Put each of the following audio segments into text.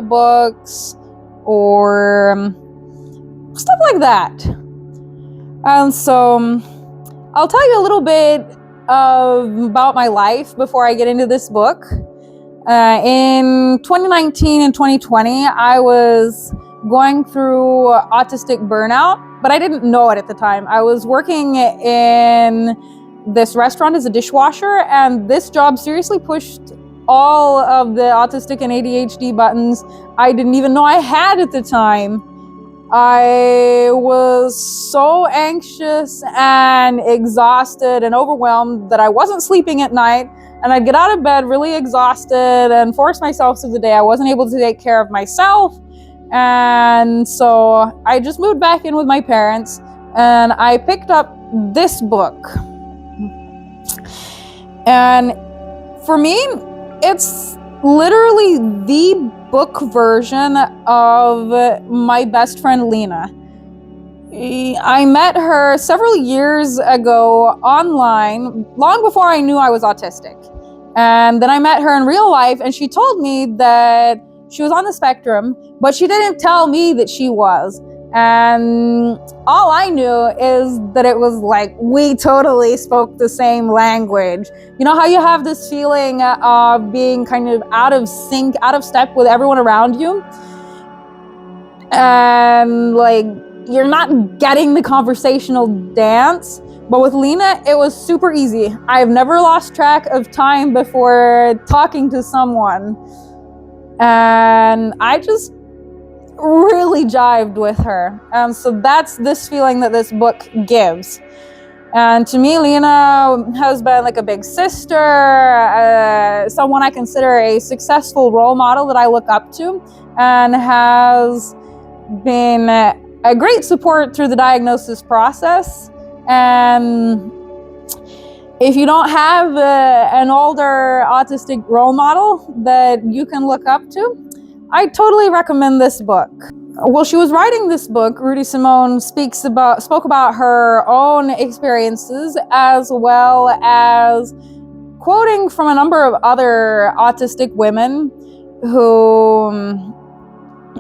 books or stuff like that. And so I'll tell you a little bit about my life before I get into this book. In 2019 and 2020, I was going through autistic burnout, but I didn't know it at the time. I was working in this restaurant as a dishwasher, and this job seriously pushed all of the autistic and ADHD buttons I didn't even know I had at the time. I was so anxious and exhausted and overwhelmed that I wasn't sleeping at night, and I'd get out of bed really exhausted and force myself through the day. I wasn't able to take care of myself, and so I just moved back in with my parents, and I picked up this book. And for me, it's literally the book version of my best friend Lena. I met her several years ago online, long before I knew I was autistic. And then I met her in real life, and she told me that she was on the spectrum, but she didn't tell me that she was. And all I knew is that it was like we totally spoke the same language. You know how you have this feeling of being kind of out of sync, out of step with everyone around you? And like you're not getting the conversational dance. But with Lena, it was super easy. I've never lost track of time before talking to someone. And I just really jived with her. So that's this feeling that this book gives. And to me, Lena has been like a big sister, someone I consider a successful role model that I look up to, and has been a great support through the diagnosis process. And if you don't have an older autistic role model that you can look up to, I totally recommend this book. While she was writing this book, Rudy Simone spoke about her own experiences, as well as quoting from a number of other autistic women who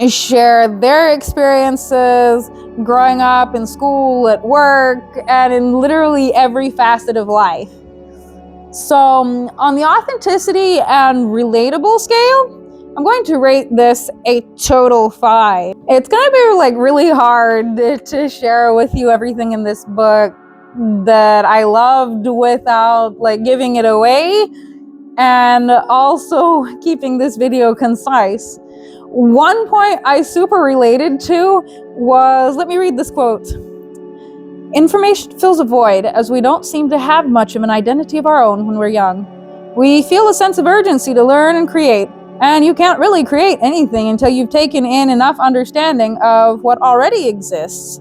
share their experiences growing up in school, at work, and in literally every facet of life. So on the authenticity and relatable scale, I'm going to rate this a total 5. It's going to be like really hard to share with you everything in this book that I loved without like giving it away, and also keeping this video concise. One point I super related to was, let me read this quote. "Information fills a void as we don't seem to have much of an identity of our own when we're young. We feel a sense of urgency to learn and create. And you can't really create anything until you've taken in enough understanding of what already exists."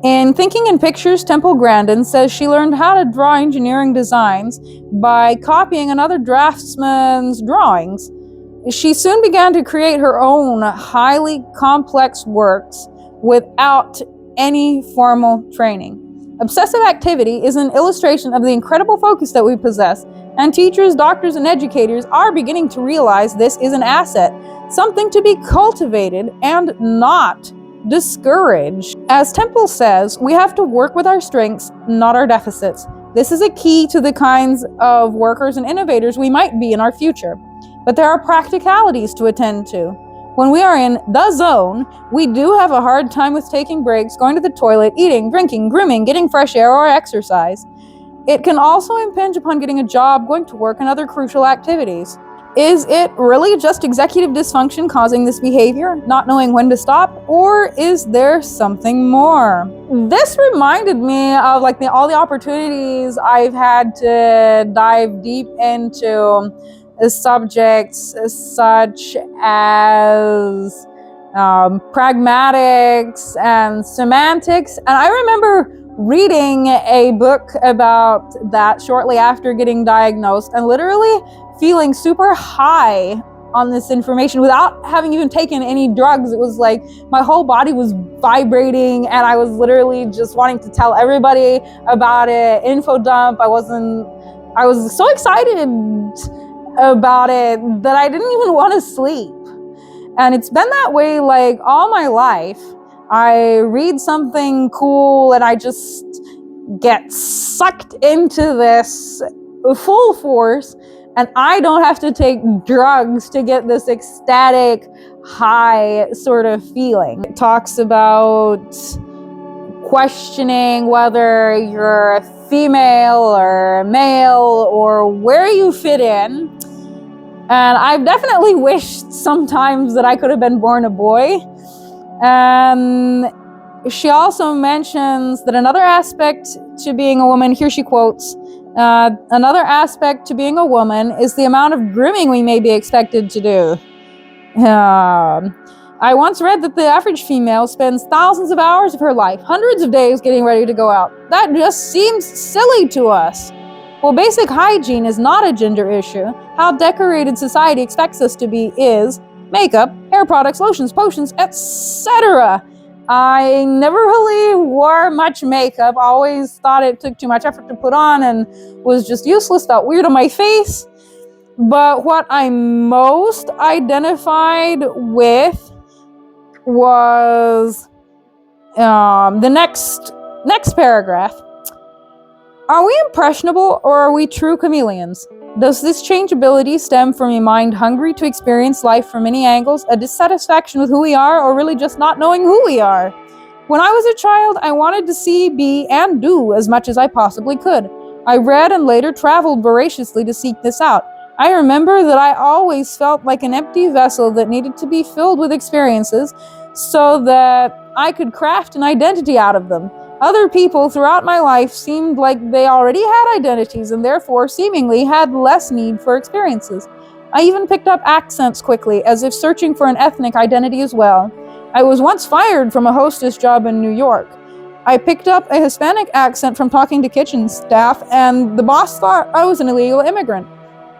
In Thinking in Pictures, Temple Grandin says she learned how to draw engineering designs by copying another draftsman's drawings. She soon began to create her own highly complex works without any formal training. Obsessive activity is an illustration of the incredible focus that we possess, and teachers, doctors, and educators are beginning to realize this is an asset, something to be cultivated and not discouraged. As Temple says, we have to work with our strengths, not our deficits. This is a key to the kinds of workers and innovators we might be in our future. But there are practicalities to attend to. When we are in the zone, we do have a hard time with taking breaks, going to the toilet, eating, drinking, grooming, getting fresh air, or exercise. It can also impinge upon getting a job, going to work, and other crucial activities. Is it really just executive dysfunction causing this behavior, not knowing when to stop, or is there something more? This reminded me of like all the opportunities I've had to dive deep into subjects such as pragmatics and semantics. And I remember reading a book about that shortly after getting diagnosed, and literally feeling super high on this information without having even taken any drugs. It was like my whole body was vibrating, and I was literally just wanting to tell everybody about it, info dump. I was so excited about it that I didn't even want to sleep. And it's been that way like all my life. I read something cool and I just get sucked into this full force, and I don't have to take drugs to get this ecstatic high sort of feeling. It talks about questioning whether you're female or male or where you fit in. And I've definitely wished sometimes that I could have been born a boy. And she also mentions that another aspect to being a woman, here she quotes, another aspect to being a woman is the amount of grooming we may be expected to do. I once read that the average female spends thousands of hours of her life, hundreds of days getting ready to go out. That just seems silly to us. Well, basic hygiene is not a gender issue. How decorated society expects us to be is makeup, hair products, lotions, potions, etc. I never really wore much makeup, always thought it took too much effort to put on and was just useless, felt weird on my face. But what I most identified with was the next paragraph. Are we impressionable or are we true chameleons? Does this changeability stem from a mind hungry to experience life from many angles, a dissatisfaction with who we are, or really just not knowing who we are? When I was a child, I wanted to see, be, and do as much as I possibly could. I read and later traveled voraciously to seek this out. I remember that I always felt like an empty vessel that needed to be filled with experiences so that I could craft an identity out of them. Other people throughout my life seemed like they already had identities and therefore seemingly had less need for experiences. I even picked up accents quickly, as if searching for an ethnic identity as well. I was once fired from a hostess job in New York. I picked up a Hispanic accent from talking to kitchen staff, and the boss thought I was an illegal immigrant.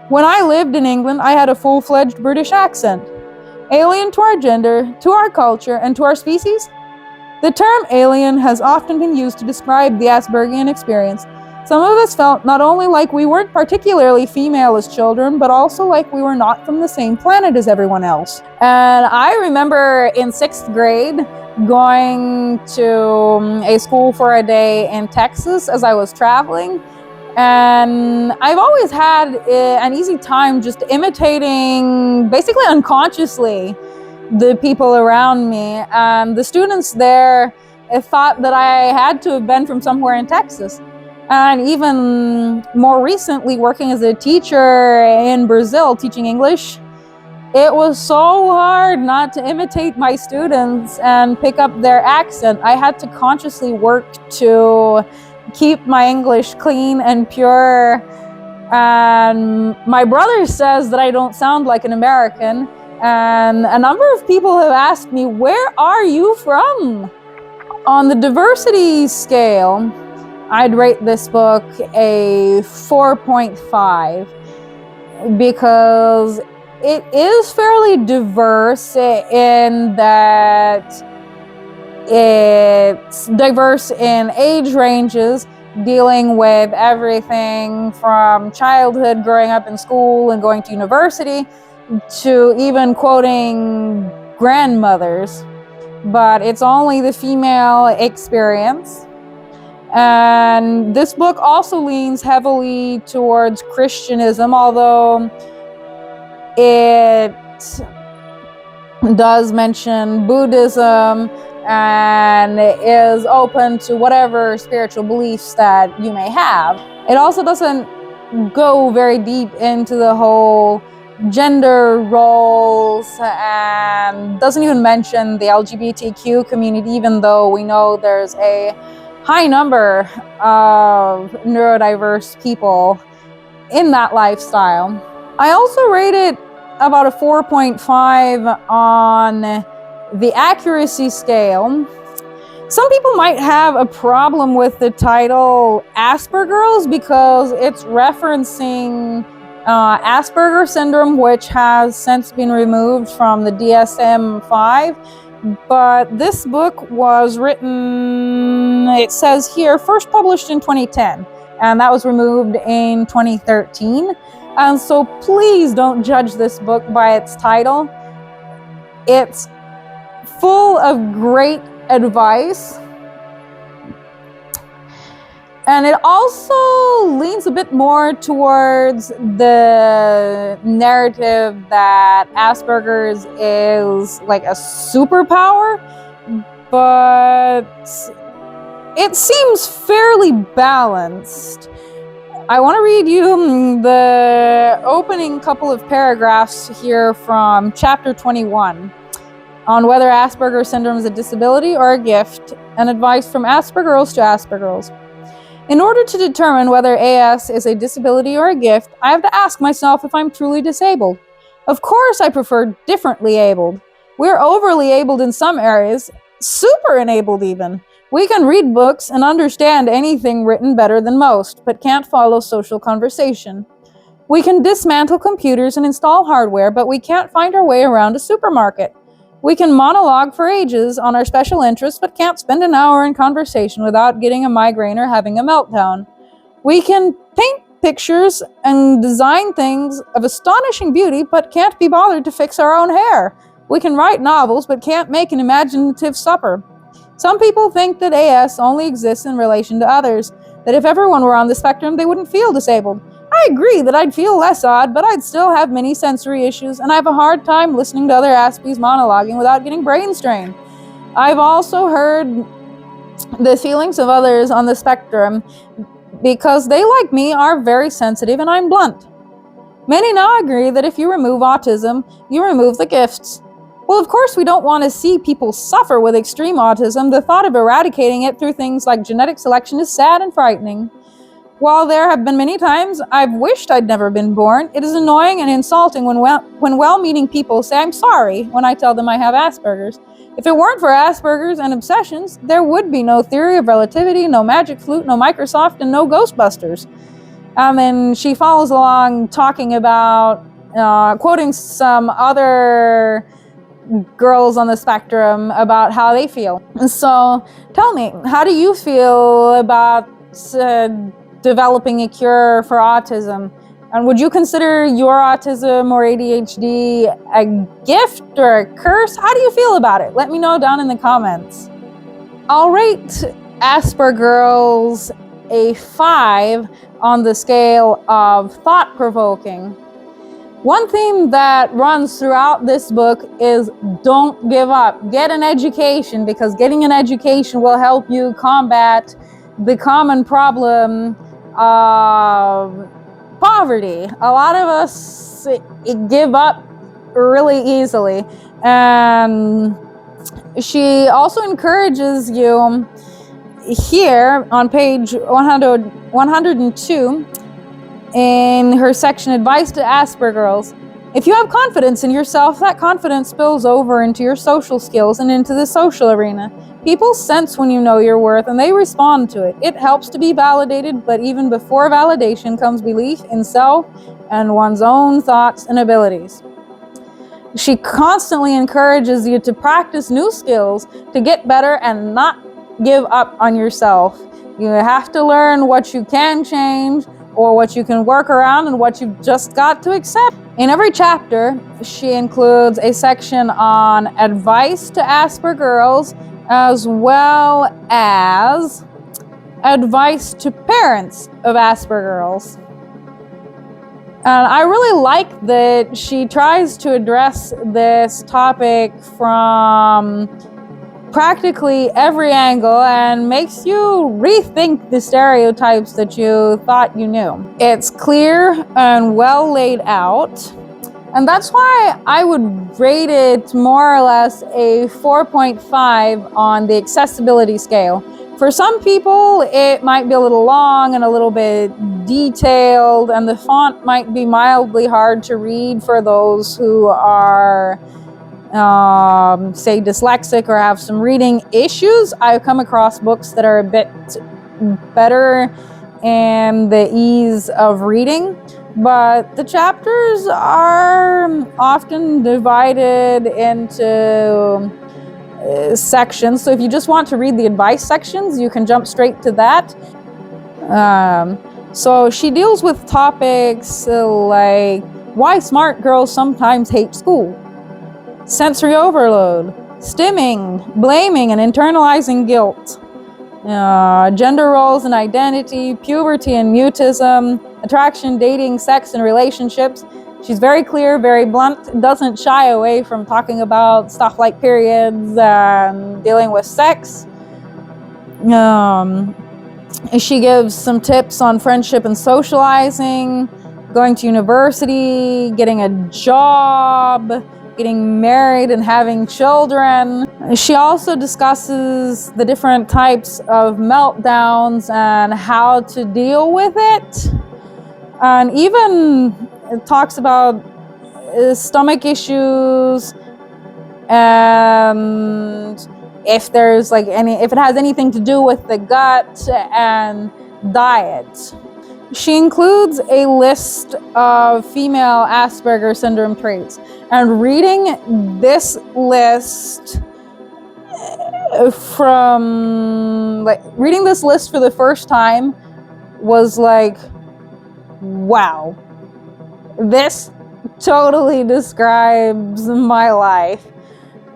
When I lived in England, I had a full-fledged British accent. Alien to our gender, to our culture, and to our species? The term alien has often been used to describe the Aspergian experience. Some of us felt not only like we weren't particularly female as children, but also like we were not from the same planet as everyone else. And I remember in 6th grade going to a school for a day in Texas as I was traveling. And I've always had an easy time just imitating, basically unconsciously, the people around me. And the students there thought that I had to have been from somewhere in Texas. And even more recently, working as a teacher in Brazil, teaching English, it was so hard not to imitate my students and pick up their accent. I had to consciously work to keep my English clean and pure. And my brother says that I don't sound like an American. And a number of people have asked me, where are you from? On the diversity scale, I'd rate this book a 4.5 because it is fairly diverse in that it's diverse in age ranges, dealing with everything from childhood, growing up in school and going to university, to even quoting grandmothers. But it's only the female experience. And this book also leans heavily towards Christianism, although it does mention Buddhism and is open to whatever spiritual beliefs that you may have. It also doesn't go very deep into the whole gender roles and doesn't even mention the LGBTQ community, even though we know there's a high number of neurodiverse people in that lifestyle. I also rate it about a 4.5 on the accuracy scale. Some people might have a problem with the title Aspergirls because it's referencing Asperger syndrome, which has since been removed from the DSM-5. But this book was written, it says here, first published in 2010, and that was removed in 2013. And so please don't judge this book by its title. It's full of great advice. And it also leans a bit more towards the narrative that Asperger's is like a superpower, but it seems fairly balanced. I want to read you the opening couple of paragraphs here from chapter 21 on whether Asperger's syndrome is a disability or a gift, and advice from Aspergirls to Aspergirls. In order to determine whether AS is a disability or a gift, I have to ask myself if I'm truly disabled. Of course, I prefer differently abled. We're overly abled in some areas, super enabled even. We can read books and understand anything written better than most, but can't follow social conversation. We can dismantle computers and install hardware, but we can't find our way around a supermarket. We can monologue for ages on our special interests, but can't spend an hour in conversation without getting a migraine or having a meltdown. We can paint pictures and design things of astonishing beauty, but can't be bothered to fix our own hair. We can write novels, but can't make an imaginative supper. Some people think that AS only exists in relation to others, that if everyone were on the spectrum, they wouldn't feel disabled. I agree that I'd feel less odd, but I'd still have many sensory issues, and I have a hard time listening to other Aspies monologuing without getting brain strain. I've also heard the feelings of others on the spectrum because they, like me, are very sensitive and I'm blunt. Many now agree that if you remove autism, you remove the gifts. Well, of course, we don't want to see people suffer with extreme autism. The thought of eradicating it through things like genetic selection is sad and frightening. While there have been many times I've wished I'd never been born, it is annoying and insulting when well-meaning people say I'm sorry when I tell them I have Asperger's. If it weren't for Asperger's and obsessions, there would be no theory of relativity, no magic flute, no Microsoft, and no Ghostbusters. And she follows along talking about, quoting some other girls on the spectrum about how they feel. So tell me, how do you feel about developing a cure for autism? And would you consider your autism or ADHD a gift or a curse? How do you feel about it? Let me know down in the comments. I'll rate Aspergirls a 5 on the scale of thought-provoking. One theme that runs throughout this book is don't give up. Get an education, because getting an education will help you combat the common problem of poverty. A lot of us give up really easily, and she also encourages you here on page 102 in her section Advice to Aspergirls. If you have confidence in yourself, that confidence spills over into your social skills and into the social arena. People sense when you know your worth and they respond to it. It helps to be validated, but even before validation comes belief in self and one's own thoughts and abilities. She constantly encourages you to practice new skills to get better and not give up on yourself. You have to learn what you can change or what you can work around and what you've just got to accept. In every chapter, she includes a section on advice to Aspergirls, as well as advice to parents of Aspergirls. And I really like that she tries to address this topic from practically every angle and makes you rethink the stereotypes that you thought you knew. It's clear and well laid out, and that's why I would rate it more or less a 4.5 on the accessibility scale. For some people, it might be a little long and a little bit detailed, and the font might be mildly hard to read for those who are say dyslexic or have some reading issues. I've come across books that are a bit better in the ease of reading, but the chapters are often divided into sections. So if you just want to read the advice sections, you can jump straight to that. So she deals with topics like why smart girls sometimes hate school. sensory overload, stimming, blaming and internalizing guilt, gender roles and identity, puberty and mutism, attraction, dating, sex, and relationships. She's very clear, very blunt, doesn't shy away from talking about stuff like periods and dealing with sex. She gives some tips on friendship and socializing, going to university, getting a job, getting married and having children. She also discusses the different types of meltdowns and how to deal with it. And even talks about stomach issues and if there's like if it has anything to do with the gut and diet. She includes a list of female Asperger syndrome traits, and reading this list for the first time was like, wow, this totally describes my life.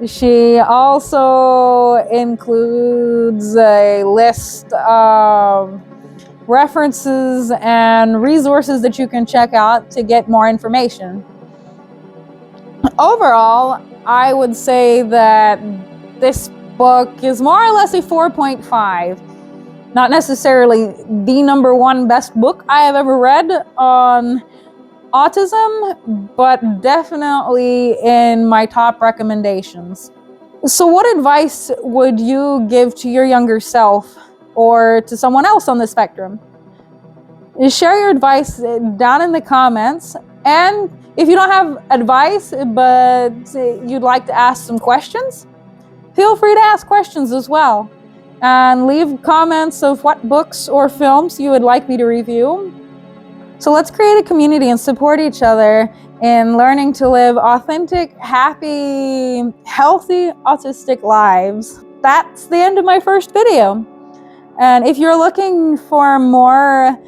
She also includes a list of references and resources that you can check out to get more information. Overall, I would say that this book is more or less a 4.5. Not necessarily the #1 best book I have ever read on autism, but definitely in my top recommendations. So what advice would you give to your younger self or to someone else on the spectrum? Share your advice down in the comments. And if you don't have advice, but you'd like to ask some questions, feel free to ask questions as well. And leave comments of what books or films you would like me to review. So let's create a community and support each other in learning to live authentic, happy, healthy, autistic lives. That's the end of my first video. And if you're looking for more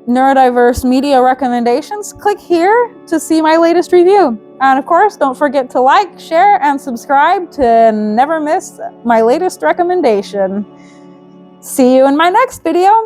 neurodiverse media recommendations, click here to see my latest review. And of course, don't forget to like, share, and subscribe to never miss my latest recommendation. See you in my next video.